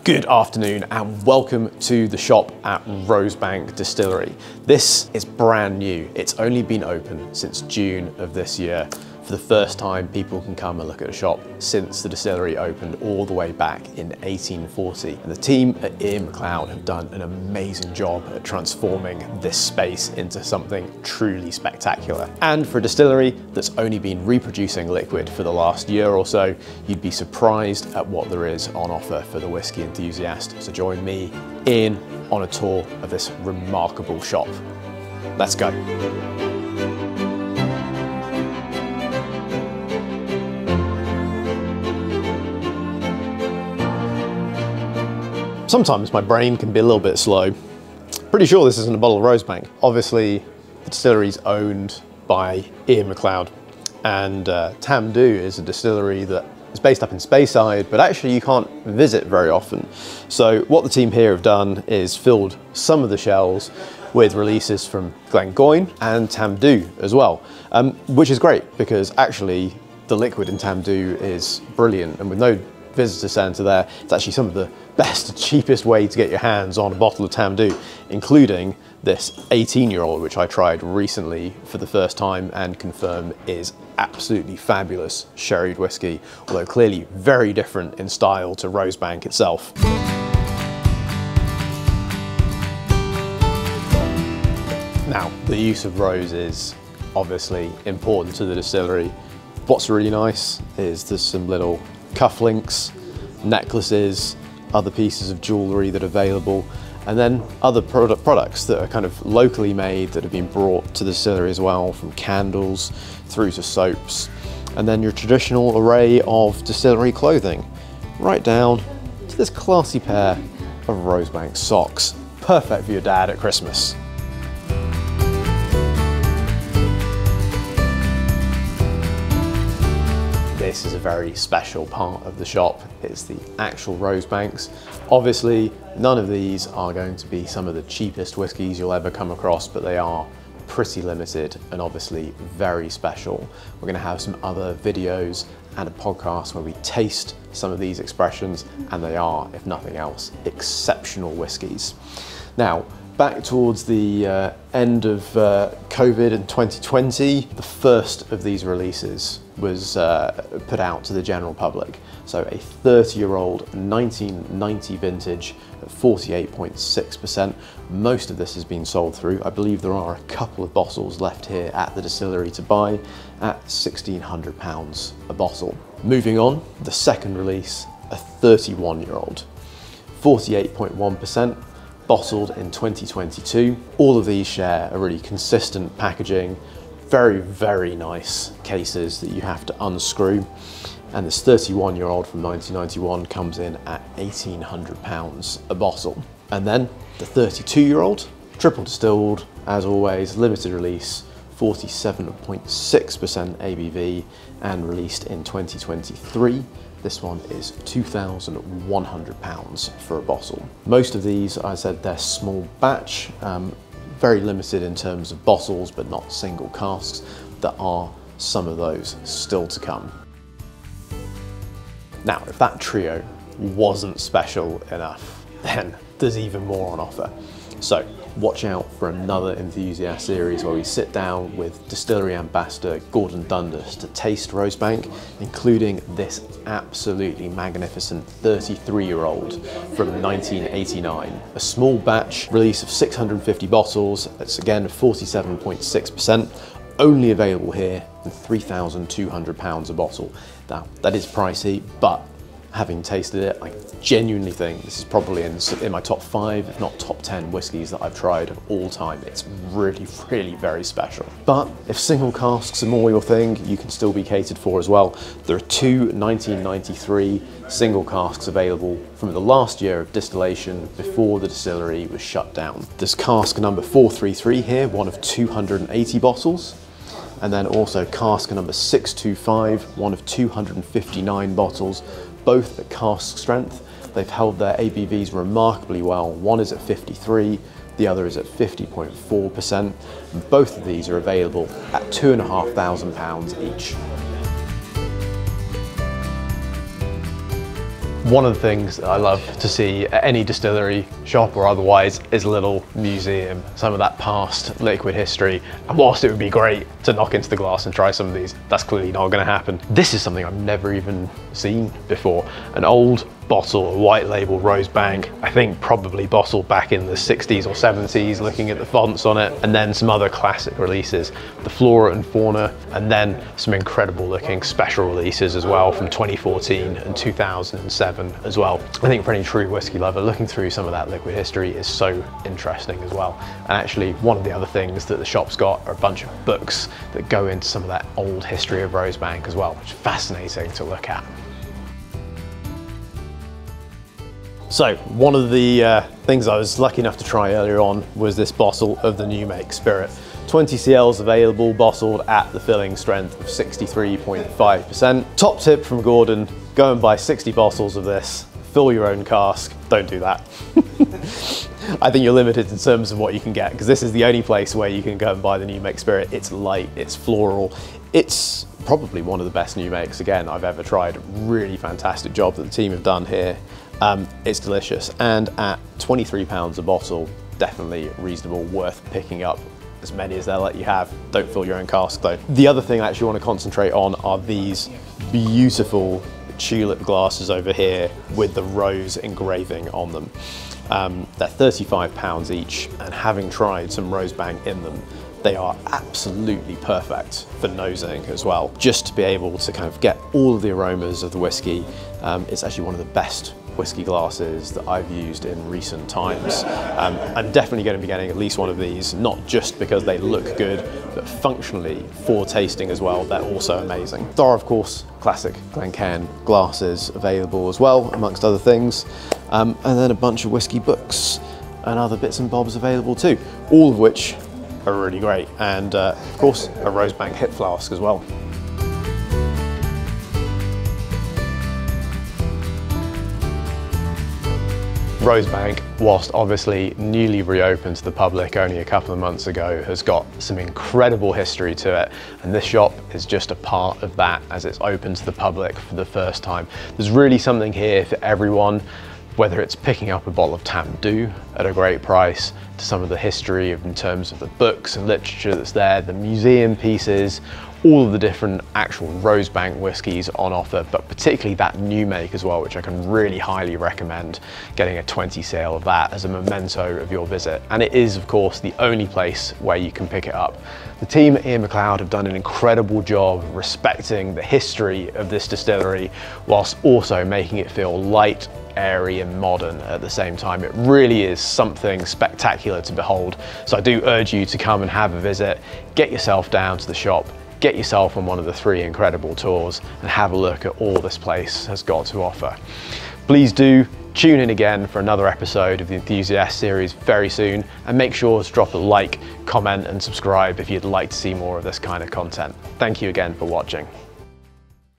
Good afternoon and welcome to the shop at Rosebank Distillery. This is brand new. It's only been open since June of this year. For the first time, people can come and look at a shop since the distillery opened all the way back in 1840. And the team at Ian McLeod have done an amazing job at transforming this space into something truly spectacular. And for a distillery that's only been reproducing liquid for the last year or so, you'd be surprised at what there is on offer for the whiskey enthusiast. So join me, Ian, on a tour of this remarkable shop. Let's go. Sometimes my brain can be a little bit slow. Pretty sure this isn't a bottle of Rosebank. Obviously, the distillery is owned by Ian McLeod, and Tamdhu is a distillery that is based up in Speyside, but actually you can't visit very often. So what the team here have done is filled some of the shelves with releases from Glengoyne and Tamdhu as well, which is great because actually the liquid in Tamdhu is brilliant, and with no visitor centre there, it's actually some of the best, cheapest way to get your hands on a bottle of Tamdhu, including this 18-year-old, which I tried recently for the first time and confirm is absolutely fabulous sherried whiskey, although clearly very different in style to Rosebank itself. Now, the use of rose is obviously important to the distillery. What's really nice is there's some little cufflinks, necklaces, other pieces of jewellery that are available, and then other products that are kind of locally made that have been brought to the distillery as well, from candles through to soaps, and then your traditional array of distillery clothing, right down to this classy pair of Rosebank socks, perfect for your dad at Christmas. This is a very special part of the shop. It's the actual Rosebanks. Obviously, none of these are going to be some of the cheapest whiskies you'll ever come across, but they are pretty limited and obviously very special. We're going to have some other videos and a podcast where we taste some of these expressions, and they are, if nothing else, exceptional whiskies. Now, back towards the end of COVID in 2020, the first of these releases was put out to the general public. So a 30-year-old 1990 vintage at 48.6%. Most of this has been sold through. I believe there are a couple of bottles left here at the distillery to buy at £1,600 a bottle. Moving on, the second release, a 31-year-old, 48.1%. bottled in 2022. All of these share a really consistent packaging, very, very nice cases that you have to unscrew. And this 31-year-old from 1991 comes in at £1,800 a bottle. And then the 32-year-old, triple distilled, as always, limited release, 47.6% ABV and released in 2023. This one is £2,100 for a bottle. Most of these, I said, they're small batch, very limited in terms of bottles, but not single casks. There are some of those still to come. Now, if that trio wasn't special enough, then there's even more on offer. So watch out for another enthusiast series where we sit down with distillery ambassador Gordon Dundas to taste Rosebank, including this absolutely magnificent 33-year-old from 1989. A small batch release of 650 bottles. It's again 47.6%. Only available here at £3,200 a bottle. Now, that is pricey, but having tasted it, I genuinely think this is probably in my top 5, if not top 10 whiskies that I've tried of all time. It's really, really very special. But if single casks are more your thing, you can still be catered for as well. There are two 1993 single casks available from the last year of distillation before the distillery was shut down. There's cask number 433 here, one of 280 bottles. And then also cask number 625, one of 259 bottles, both at cask strength. They've held their ABVs remarkably well. One is at 53, the other is at 50.4%. And both of these are available at £2,500 each. One of the things that I love to see at any distillery, shop or otherwise, is a little museum, some of that past liquid history. And whilst it would be great to knock into the glass and try some of these, that's clearly not going to happen. This is something I've never even seen before. An old bottle, a white label Rosebank, I think probably bottled back in the 60s or 70s, looking at the fonts on it, and then some other classic releases, the Flora and Fauna, and then some incredible looking special releases as well from 2014 and 2007 as well. I think for any true whiskey lover, looking through some of that liquid history is so interesting as well. And actually, one of the other things that the shop's got are a bunch of books that go into some of that old history of Rosebank as well, which is fascinating to look at. So one of the things I was lucky enough to try earlier on was this bottle of the new make Spirit. 20 cls available, bottled at the filling strength of 63.5%. Top tip from Gordon, go and buy 60 bottles of this, fill your own cask, don't do that. I think you're limited in terms of what you can get, because this is the only place where you can go and buy the new make Spirit. It's light, it's floral, it's probably one of the best new makes, again, I've ever tried. Really fantastic job that the team have done here. It's delicious, and at £23 a bottle, definitely reasonable, worth picking up as many as they'll let you have. Don't fill your own cask though. The other thing I actually want to concentrate on are these beautiful tulip glasses over here with the rose engraving on them. They're £35 each, and having tried some Rosebank in them, they are absolutely perfect for nosing as well. Just to be able to kind of get all of the aromas of the whiskey. It's actually one of the best whiskey glasses that I've used in recent times. I'm definitely going to be getting at least one of these, not just because they look good, but functionally for tasting as well, they're also amazing. There are of course classic Glencairn glasses available as well, amongst other things, and then a bunch of whiskey books and other bits and bobs available too, all of which are really great, and of course a Rosebank hip flask as well. Rosebank, whilst obviously newly reopened to the public only a couple of months ago, has got some incredible history to it, and this shop is just a part of that as it's open to the public for the first time. There's really something here for everyone, whether it's picking up a bottle of Tamdhu at a great price, to some of the history in terms of the books and literature that's there, the museum pieces, all of the different actual Rosebank whiskies on offer, but particularly that new make as well, which I can really highly recommend getting a 20 cl of that as a memento of your visit. And it is, of course, the only place where you can pick it up. The team at Ian McLeod have done an incredible job respecting the history of this distillery, whilst also making it feel light, airy and modern at the same time. It really is something spectacular to behold. So I do urge you to come and have a visit, get yourself down to the shop, get yourself on one of the 3 incredible tours and have a look at all this place has got to offer. Please do tune in again for another episode of the Enthusiast series very soon, and make sure to drop a like, comment and subscribe if you'd like to see more of this kind of content. Thank you again for watching.